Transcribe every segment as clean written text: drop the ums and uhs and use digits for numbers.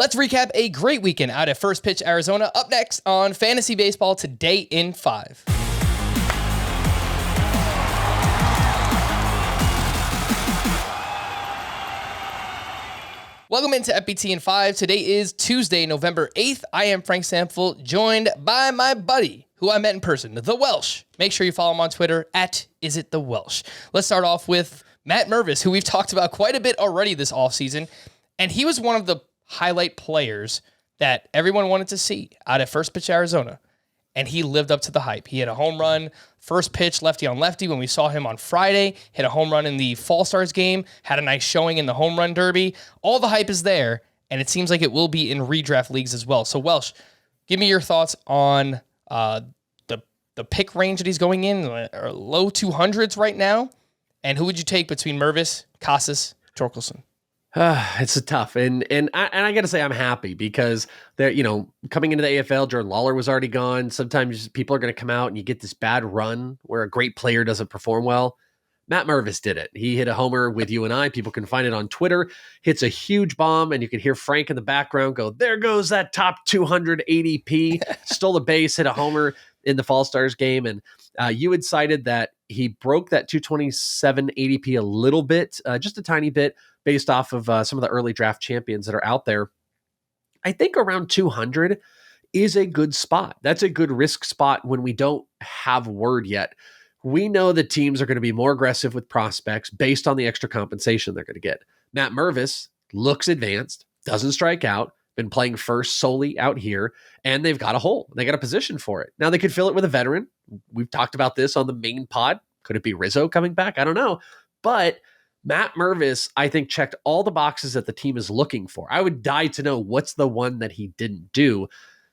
Let's recap a great weekend out at First Pitch, Arizona. Up next on Fantasy Baseball Today in 5. Welcome into FBT in 5. Today is Tuesday, November 8th. I am Frank Sample, joined by my buddy, who I met in person, the Welsh. Make sure you follow him on Twitter at @IsItTheWelsh. Let's start off with Matt Mervis, who we've talked about quite a bit already this offseason. And he was one of the highlight players that everyone wanted to see out at First Pitch, Arizona. And he lived up to the hype. He hit a home run, first pitch, lefty on lefty when we saw him on Friday, hit a home run in the Fall Stars game, had a nice showing in the home run derby. All the hype is there, and it seems like it will be in redraft leagues as well. So, Welsh, give me your thoughts on the pick range that he's going in, or low 200s right now, and who would you take between Mervis, Casas, Torkelson? It's a tough, and I got to say I'm happy because they're, coming into the AFL, Jordan Lawler was already gone. Sometimes people are going to come out and you get this bad run where a great player doesn't perform well. Matt Mervis did it. He hit a homer with you and I. People can find it on Twitter. Hits a huge bomb, and you can hear Frank in the background go, "There goes that top 200 ADP." Stole a base, hit a homer in the Fall Stars game, and you had cited that he broke that 227 ADP a little bit, just a tiny bit, based off of some of the early draft champions that are out there. I think around 200 is a good spot. That's a good risk spot when we don't have word yet. We know that teams are going to be more aggressive with prospects based on the extra compensation they're going to get. Matt Mervis looks advanced, doesn't strike out, been playing first solely out here, and they've got a hole. They got a position for it. Now they could fill it with a veteran. We've talked about this on the main pod. Could it be Rizzo coming back? I don't know. But Matt Mervis, I think, checked all the boxes that the team is looking for. I would die to know what's the one that he didn't do.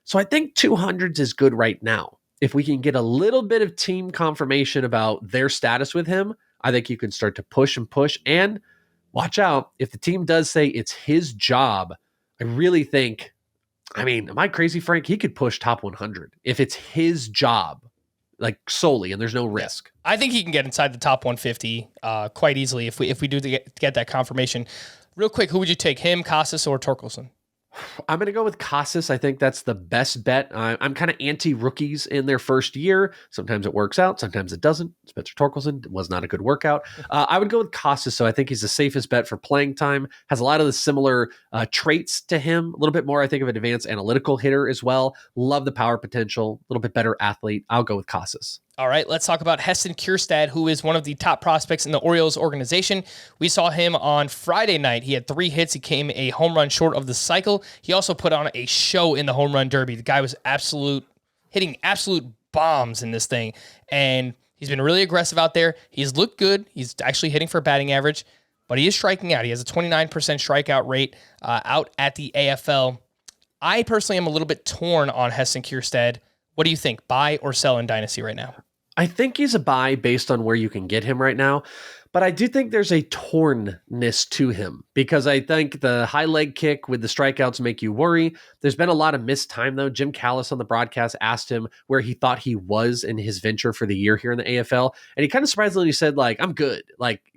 So I think 200s is good right now. If we can get a little bit of team confirmation about their status with him, I think you can start to push and push. And watch out, if the team does say it's his job, I really think, am I crazy, Frank? He could push top 100 if it's his job, like solely, and there's no risk. I think he can get inside the top 150 quite easily if we do get that confirmation. Real quick, who would you take, him, Casas, or Torkelson? I'm going to go with Casas. I think that's the best bet. I'm kind of anti-rookies in their first year. Sometimes it works out. Sometimes it doesn't. Spencer Torkelson was not a good workout. I would go with Casas, so I think he's the safest bet for playing time. Has a lot of the similar traits to him. A little bit more, I think, of an advanced analytical hitter as well. Love the power potential. A little bit better athlete. I'll go with Casas. All right, let's talk about Heston Kjerstad, who is one of the top prospects in the Orioles organization. We saw him on Friday night. He had 3 hits. He came a home run short of the cycle. He also put on a show in the home run derby. The guy was hitting absolute bombs in this thing, and he's been really aggressive out there. He's looked good. He's actually hitting for batting average, but he is striking out. He has a 29% strikeout rate out at the AFL. I personally am a little bit torn on Heston Kjerstad. What do you think? Buy or sell in Dynasty right now? I think he's a buy based on where you can get him right now. But I do think there's a tornness to him because I think the high leg kick with the strikeouts make you worry. There's been a lot of missed time, though. Jim Callis on the broadcast asked him where he thought he was in his venture for the year here in the AFL. And he kind of surprisingly said, I'm good.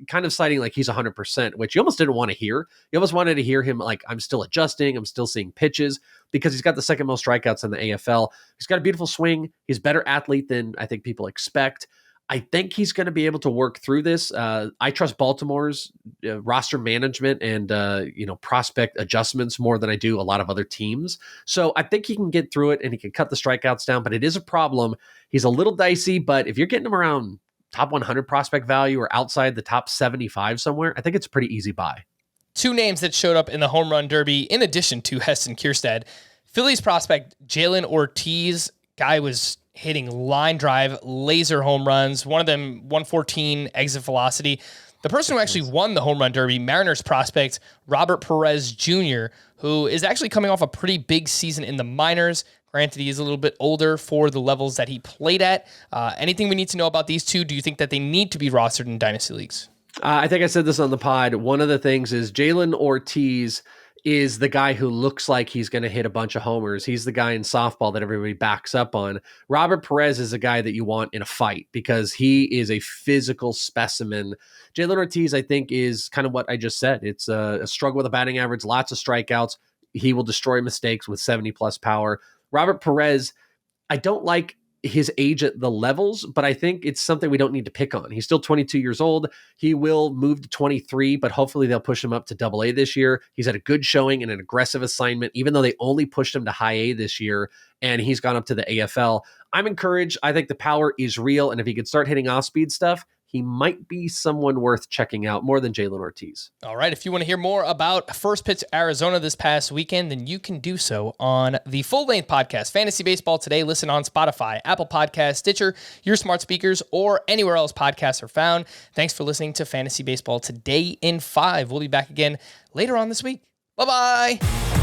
Kind of citing he's 100%, which you almost didn't want to hear. You almost wanted to hear him I'm still adjusting. I'm still seeing pitches because he's got the second most strikeouts in the AFL. He's got a beautiful swing. He's a better athlete than I think people expect. I think he's going to be able to work through this. I trust Baltimore's roster management and prospect adjustments more than I do a lot of other teams. So I think he can get through it and he can cut the strikeouts down, but it is a problem. He's a little dicey, but if you're getting him around top 100 prospect value or outside the top 75 somewhere, I think it's a pretty easy buy. 2 names that showed up in the home run derby in addition to Heston Kjerstad. Phillies prospect Jhailyn Ortiz. Guy was hitting line drive, laser home runs, one of them 114 exit velocity. The person who actually won the home run derby, Mariners prospect Robert Perez Jr., who is actually coming off a pretty big season in the minors. Granted, he is a little bit older for the levels that he played at. Anything we need to know about these two? Do you think that they need to be rostered in Dynasty Leagues? I think I said this on the pod. One of the things is Jhailyn Ortiz is the guy who looks like he's going to hit a bunch of homers. He's the guy in softball that everybody backs up on. Robert Perez is a guy that you want in a fight because he is a physical specimen. Jhailyn Ortiz, I think, is kind of what I just said. It's a struggle with a batting average, lots of strikeouts. he will destroy mistakes with 70+ power. Robert Perez, I don't like his age at the levels, but I think it's something we don't need to pick on. He's still 22 years old. He will move to 23, but hopefully they'll push him up to AA this year. He's had a good showing and an aggressive assignment, even though they only pushed him to high A this year, and he's gone up to the AFL. I'm encouraged. I think the power is real, and if he could start hitting off-speed stuff, he might be someone worth checking out more than Jhailyn Ortiz. All right. If you want to hear more about First Pitch Arizona this past weekend, then you can do so on the full-length podcast, Fantasy Baseball Today. Listen on Spotify, Apple Podcasts, Stitcher, your smart speakers, or anywhere else podcasts are found. Thanks for listening to Fantasy Baseball Today in 5. We'll be back again later on this week. Bye-bye.